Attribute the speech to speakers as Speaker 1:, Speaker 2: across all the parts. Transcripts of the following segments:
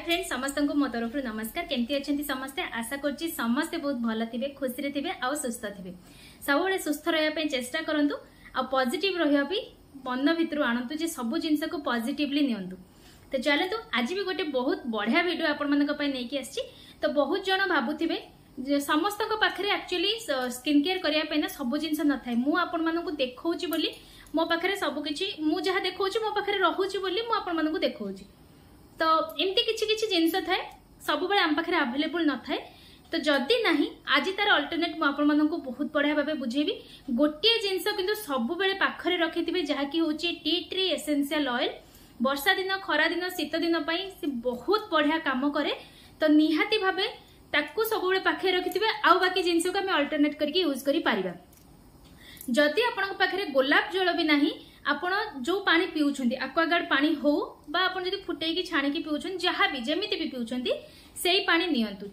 Speaker 1: Friend समस्त को मो तरफ नमस्कार। केमती अच्छा समस्ते आशा करुच्ची समस्ते बहुत भल थे खुशी थे आ सुस्थ थे सब सुस्थ रहा चेष्टा करूँ आ पॉजिटिव रही मन भितर आणतु जे सब जिनस को पॉजिटिवली नियंतु। तो चलतु आज भी गोटे बहुत बढ़िया वीडियो आपण नहीं आसी। तो बहुत जन भावुवे समस्त पाखे एक्चुअली स्किन केयर करने सब जिनस न था मुझे आपण मानक देखा बोली मो पाखे सबकि मुझे देखा मो पाखे रोचे बोली मुझे देखा। तो एमती किछि किछि जिनस थाए सब बेले आम पाखे अवेलेबल न थाए। तो जदि नाही आज तार अल्टरनेट मु आपण मानक बहुत बढ़िया भाबे बुझेबी। गोटे जिनस किंतु सब बेले पाखरे रखिथिबे जहाकी होची टी ट्री एसेंशियल ऑयल। वर्षा दिन खरा दिन शीत दिन पई से बहुत बढ़िया काम करे। तो निहाती भाबे ताकू सब बेले पाखे रखिथिबे आ बाकी जिनस को हम अल्टरनेट करके यूज करि पारिबा। जदि आपण पाखे गोलाप जल भी नाही आपण जो पानी पिउछंती एक्वागार्ड पानी हो बा आपण जदि फुटेकी छाणीकी पिउछन जहाँ भी जेमिति भी पिउछंती सेही पानी नियंतु।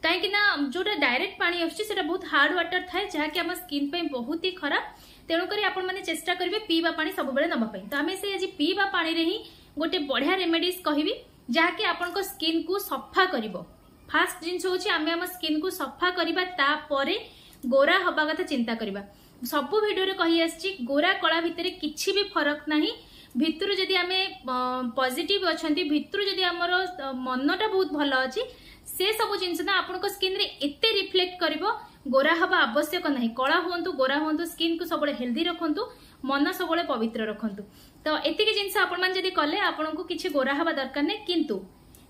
Speaker 1: कहीं ना जोटा डायरेक्ट पानी आछी सेटा बहुत हार्ड वाटर थाए जहाँकि आम स्किन पे बहुत ही खराब। तेणुक आपण मैंने चेष्टा करेंगे पीवा पानी सब बेले नबा पाई। तो आम से आज पीवा पानी रे ही गोटे बढ़िया रेमेडीज कहबी जहाँकि आपण स्किन को सफा करिवो। फास्ट जिनस होची आमे आम स्किन को सफा करिबा तापरे गोरा हबा कथा चिंता करिबा। सब वीडियो रे कही आछि गोरा कला भितर किछि भी फरक नाही। भितरु जदि आमे पॉजिटिव अछंती भितरु जदि हमर मनटा बहुत भलो अछि से सब जिनस ना आपनको स्किन रे एते रिफ्लेक्ट करिवो। गोरा हबा आवश्यक नाही। कला होंतु गोरा होंतु स्किन को सबले हेल्दी रखंतु मन सबले पवित्र रखंतु। तो एतिके जिनस आपण मान जदि कले आपनको किछि गोरा हबा दरकार नै। किंतु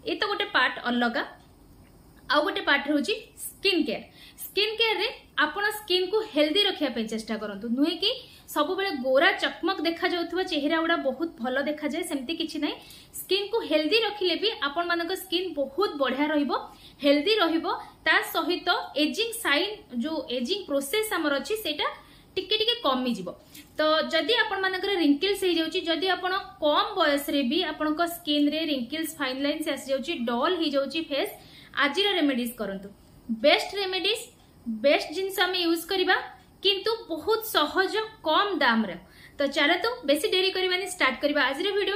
Speaker 1: ए तो गोटे पार्ट अलगा आ गोटे पार्ट होची स्किन केयर। स्किन केयर रे आपण स्किन को हेल्दी रखिया पे चेष्टा करंतु। नुहे कि सब बेले गोरा चकमक देखा जाउथवा चेहरा उडा बहुत भलो देखा जाए सेमती किछि नै। स्किन को हेल्दी रखिले भी आपण मानक स्किन बहुत बढ़िया रहिबो हेल्दी रहिबो। ता सहित एजिंग साइन जो एजिंग प्रोसेस हमर अछि सेटा टिके टिके कमी जिवो। तो जदि आपण मानकर रिंकल्स हे जाउची जदि आपण कम बयस रे भी आपनक स्किन रे रिंकल्स फाइन लाइन्स आसी जाउची डल हे जाउची फेस आजिर रेमेडीज करंतु। बेस्ट रेमेडीज बेस्ट जिनस आम यूज करवा किंतु बहुत सहज कम दाम रे। तो चलो तो बेसी देरी करवानी स्टार्ट करवा आजिर वीडियो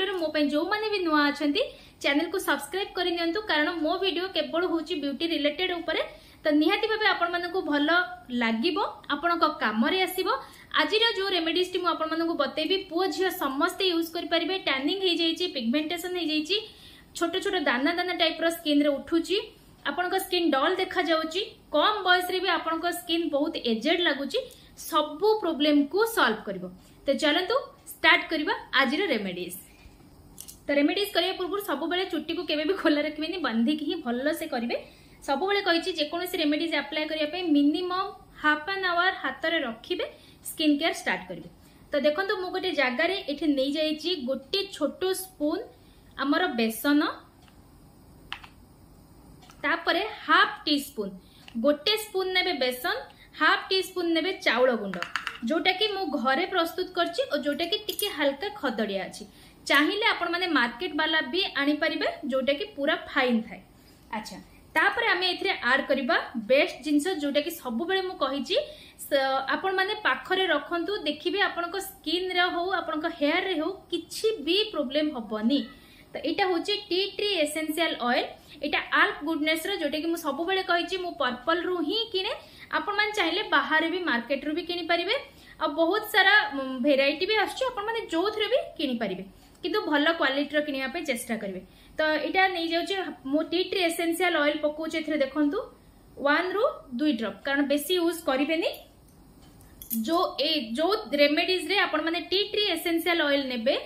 Speaker 1: रे मो जो माने भी नुआ अछंती चैनल को सब्सक्राइब कर नियंतु कारण मो वीडियो केवल होची ब्यूटी रिलेटेड ऊपर। तो निहाती भाबे आपण मानकु भलो लागिबो आपण को काम रे आसीबो। आजिर जो रेमेडीज टी मु आपण मानकु बतेबी पुओ झियो समस्त यूज करि परिबे। टैनिंग हे जाईची पिगमेंटेशन हे जाईची छोट छोट दाना दाना टाइप रो स्किन रे उठुची आपनका स्किन डल देखा जाउची कम बयस रे भी आपनका स्किन बहुत एजेड लागुची सब प्रॉब्लम को सॉल्व करिवो। तो चलंतु स्टार्ट करबा आजिर रेमेडीज। तो रेमेडीज करिया पूर्व सब बेले चुट्टी को केबे भी खोला रखबेनी बांधी के ही भल्लो से करिवे। सब बेले कहिची जे कोनोसी रेमेडीज अप्लाई करिया पे मिनिमम हाफ एन आवर हाथ रे रखिबे स्किन केयर स्टार्ट करिवे। तो देखंतु मु गोटे जागा रे एठी नै जाईची गोटे छोटो स्पून हमर बेसन तापरे हाफ टी स्पून गोटे स्पून नेबे बेसन हाफ टी स्पून नेबे चाउल गुंड जोटा कि मु घरे प्रस्तुत करछि और जोटा कि टिके हल्का खदड़िया अछि। चाहिए आपण माने मार्केट वाला भी आनी परिबे जोटा कि पूरा फाइन थाए। अच्छा तापरे आमे एथिरे ऐड करबा बेस्ट जिंस जोटा कि सब बेले मु कहिछि आपण माने पाखरे रखंतु देखिबे आपनको स्किन रे हो आपनको हेयर रे हो किछि भी प्रॉब्लम हबनी। तो यहाँ हूँ टी ट्री एसेंशियल ऑयल एटा आल्प गुडनेस रो जोटा कि मु सब बेले कहिछि मु पर्पल रु ही किने आपण मान चाहिले बाहर भी मार्केट रु भी किनि परिबे। आ बहुत सारा वेराइटी भी आछी आपण माने जो थरे भी किनि परिबे किंतु भलो क्वालिटी रो किनिया पे चेष्टा करिवे। तो एटा नै जाउछि मु टी ट्री एसेंशियल ऑयल पकोचे एथरे देखंतु 1 रु 2 ड्रॉप कारण बेसी यूज करिवेनी। जो रेमेडीज रे आपण माने टी ट्री एसेंशियल ऑयल नेबे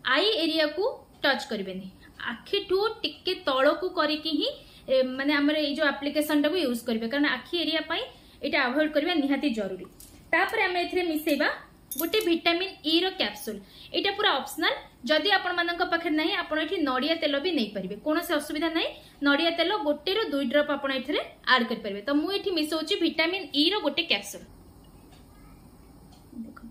Speaker 1: आई एरिया को टच करिवेनी आखी ठू टिके तळ को करिकि ही माने हमर ए जो एप्लीकेशन टा को यूज करिवे कारण आखी एरिया पई एटा अवॉइड करबा निहाती जरूरी। तापर हम एथरे मिसेबा गोटे विटामिन ई रो कैप्सूल एटा पूरा ऑप्शनल जदि आपण मानक पाखे नाही आपण एठी नडिया तेल भी नै परिबे कोनो से असुविधा नाही। नडिया तेल गोटे रो 2 ड्रॉप आपण एथरे ऐड कर परिबे। तो मु एठी मिसौची विटामिन ई रो गोटे कैप्सूल देखो।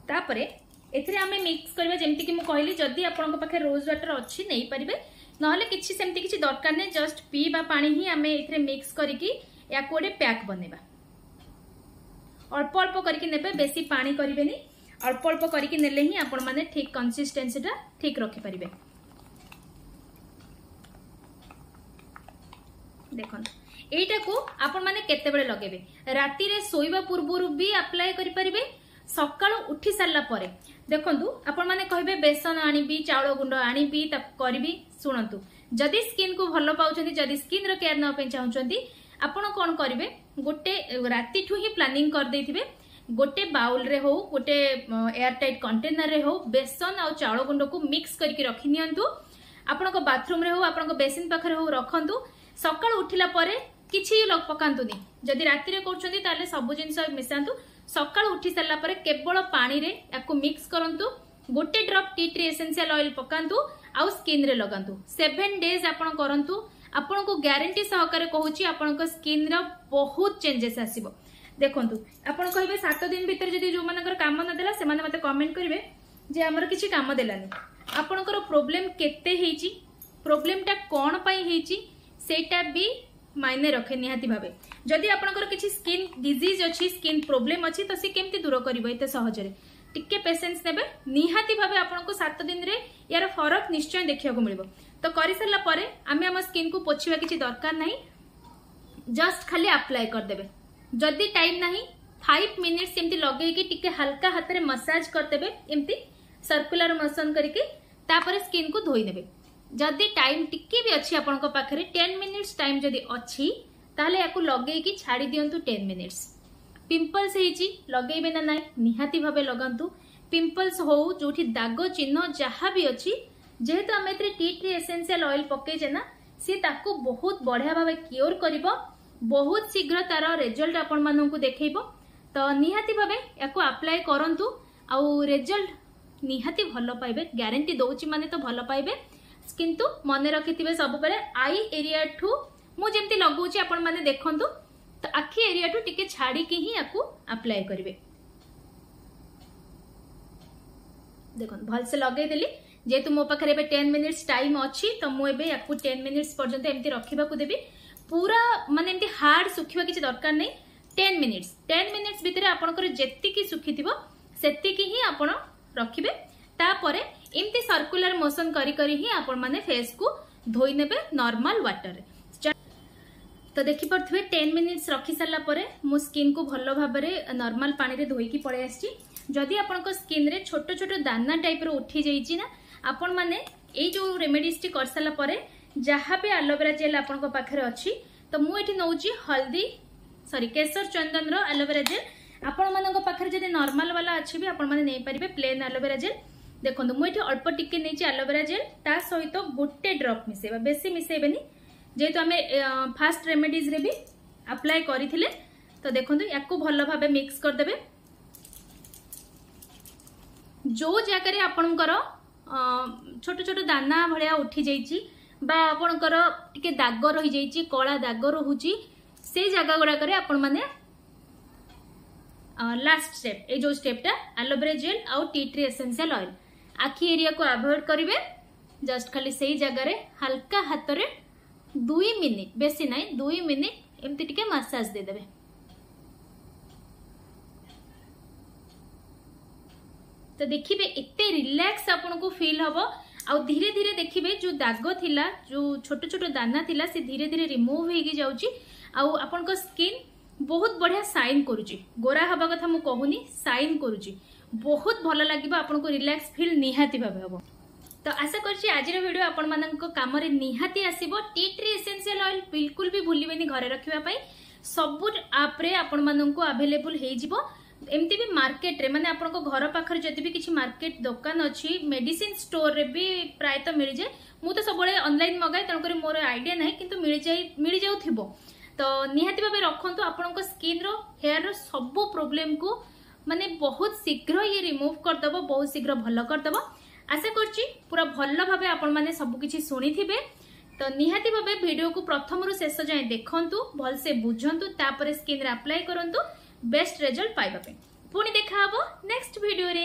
Speaker 1: तापरे एथरे आमे मिक्स करबा जेमति कि मु कहली जदि आपन पाखे रोज वाटर अछि नै परिबे नहले किछि सेमति किछि दरकार नै जस्ट पीबा पानी ही आमे एथरे मिक्स करिकि या कोडे पैक बनेबा। अल्प अल्प करके नेबे बेसी पानी करिवेनी अल्प अल्प करके नेले ही आपण माने ठीक कंसिस्टेंसीटा ठीक रखि परिबे। देखो एटा को आपण माने केते बेले लगेबे राती रे सोइबा पूर्वरु भी अप्लाई करि परिबे सकाळ उठी सारला परे। देखंतु आपण माने कहबे बेसन आनिबी चाउल गुंड आनिबी ता करबी। सुनंतु जदि स्किन को भलो पाउचंती जदि स्किन रो केयर न पे चाहुचंती आपण कोन करिवे गोटे राती ठु ही प्लानिंग कर देथिबे गोटे बाउल रे हो गोटे एयर टाइट कंटेनर रे हो बेसन आ चाउल गुंड को मिक्स करके रखि नियंतु आपण को बाथरूम रे हो आपण को बेसिन पाखरे हो रखंतु सकाळ उठिला परे किछि लोक पकांतुनी जदि राती रे करछंती ताले सब जिंस मिसांतु सकाळ उठी सारला परे केवल पानी रे याकु मिक्स करंतु गोटे drop tea tree essential oil पकांतु आउ स्किन रे लगांतु 7 डेज आपण करंतु आपण को गारंटी सहकारे कहूची आपण को स्किन रो बहुत चेंजेस आसीबो। देखंतु आपण कहबे 7 दिन भीतर जदि जो मानकर काम न देला से माने मते कमेंट करिवे जे हमर किछि काम देलानी आपणकर प्रॉब्लम केते हेची प्रॉब्लमटा कोन पई हेची सेटा भी मायने रखे निहाती भाबे। जदि आपणकर किछि स्किन डिजीज अछि स्किन प्रॉब्लम अछि तो से केमती दूर करिवो एते सहजरे टिके पेशेंस नेबे निहाती भाबे आपनको 7 दिन रे यार फरक निश्चय देखिया को मिलबो। तो करि सरला परे आमे हम स्किन को पोछिबा किछि दरकार नाही जस्ट खाली अप्लाई कर देबे। जदि टाइम नाही 5 मिनिट्स एमती लगेई कि टिके हल्का हाथ रे मसाज कर देबे एमती सर्कुलर मोशन करके तापर स्किन को धोई नेबे। जदि टाइम टिके भी अच्छी आपनको पाखरे 10 मिनिट्स टाइम जदि अच्छी ताले याकु लगेई कि छाड़ी दियंतु 10 मिनिट्स। पिंपल्स हेची लगेइबे ना नाही निहाती भाबे लगांतु पिंपल्स हो जोठी दाग चिन्ह जहा भी अछि जेहेतु आमे टी ट्री एसेंशियल ऑयल पके जे ना सी ताकू बहुत बढ़िया भाबे क्योर करिवो बहुत शीघ्र तार रिजल्ट आपण माननकु देखैबो। तो निहाती भाबे याकु अप्लाई करंतु आउ रिजल्ट निहाती भलो पाइबे गारंटी दोउची माने तो भलो पाइबे। किंतु मन रखिथिबे सब बेले आई एरिया ठू मु जेमती लगौची आपण माने देखंतु तो आखी एरिया ठू टिके छाड़ी के ही याकू अप्लाई करिवे। देखन भल से लगै देली जेतु मो पाखरे बे 10 मिनिट्स टाइम अछि तो मु एबे याकू 10 मिनिट्स पर्यंत एमती रखिबा को देबी पूरा माने एमती हार्ड सुखिबा किछि दरकार नै 10 मिनिट्स भितर आपनकर जेत्ति की सुखिथिबो सेत्ति की ही आपण रखिबे। तापरे एमती सर्कुलर मोशन करी करी ही आपण माने फेस को धोई नेबे नॉर्मल वाटर रे। तो देखि परथबे 10 मिनिट्स रखि सारला परे मो स्किन को भलो भाबरे नॉर्मल पानी रे धोई की पळे आछि। जदि आपनको स्किन रे छोटो छोटो दाना टाइप रो उठी जाईची ना आपण माने ए जो रेमेडीज टी कर सारला परे जहा पे एलोवेरा जेल आपनको पाखरे अछि तो मु एठी नउची हल्दी केसर चंदन रो एलोवेरा जेल आपण मानको पाखरे जदि नॉर्मल वाला अछि भी आपण माने नै परिबे प्लेन एलोवेरा जेल। देखो मुझे अल्प टिके नहीं एलोवेरा जेल ता सहित गोटे ड्रॉप मिसेबा बेसी मिसेबेनी जेहेतु आमे फास्ट रेमेडीज रे भी अप्लाई करिथिले। तो देखो याकू भलो भाबे मिक्स कर देबे जो जगह रे आपनकर छोट छोट दाना भलिया उठी जाईची बा आपनकर टिके दाग रही जाईची कला दाग रहुची से जगह गुडा करे आपण माने लास्ट स्टेप ए जो स्टेपटा एलोवेरा जेल आउ टी ट्री एसेंशियल ऑयल आखी एरिया को अवॉइड करिवे जस्ट खाली सही जगह रे हल्का हाथ रे 2 मिनिट बेसी नाही 2 मिनिट एमती टिके मसाज दे देबे। तो देखिबे एते रिलैक्स आपन को फील हबो आ धीरे धीरे देखिबे जो दाग थिला जो छोट छोट दाना थिला से धीरे धीरे रिमूव हेगी जाउची आ आपन को स्किन बहुत बढ़िया साइन करूची गोरा हबा कथा मु कहूनी साइन करूची बहुत भल लगे आपको रिलैक्स फील निहाती भाव हम। तो आशा करछि आज वीडियो आपण मानक काम रे निहाती आसीबो। टी ट्री एसेंशियल ऑयल बिल्कुल भी भूलिबेनी घरे रखिबा पई सब आप रे आपण मानक अवेलेबल हे जिवो एमती भी मार्केट रे माने आपन को घर पाखर जति भी किछि मार्केट दुकान अछि मेडिसिन स्टोर रे भी प्राय तो मिल जाए मु तो सब ऑनलाइन मगाए तन करी मोर आईडिया नाही किंतु मिल जाउथिबो। तो निहाती भाबे रखंतु आपन को स्किन रो हेयर रो सब प्रॉब्लम को माने बहुत शीघ्र ये रिमूव कर दबो बहुत शीघ्र भलो कर दबो। आशा करछि पूरा भलो भाबे आपन माने सब किछि सुनिथिबे। तो निहाती भाबे वीडियो को प्रथम रु शेष जाए देखंतु भल से बुझंतु तापर स्किन रे अप्लाई करंतु बेस्ट रिजल्ट पाइबा पे। पुणी देखा हबो नेक्स्ट वीडियो रे।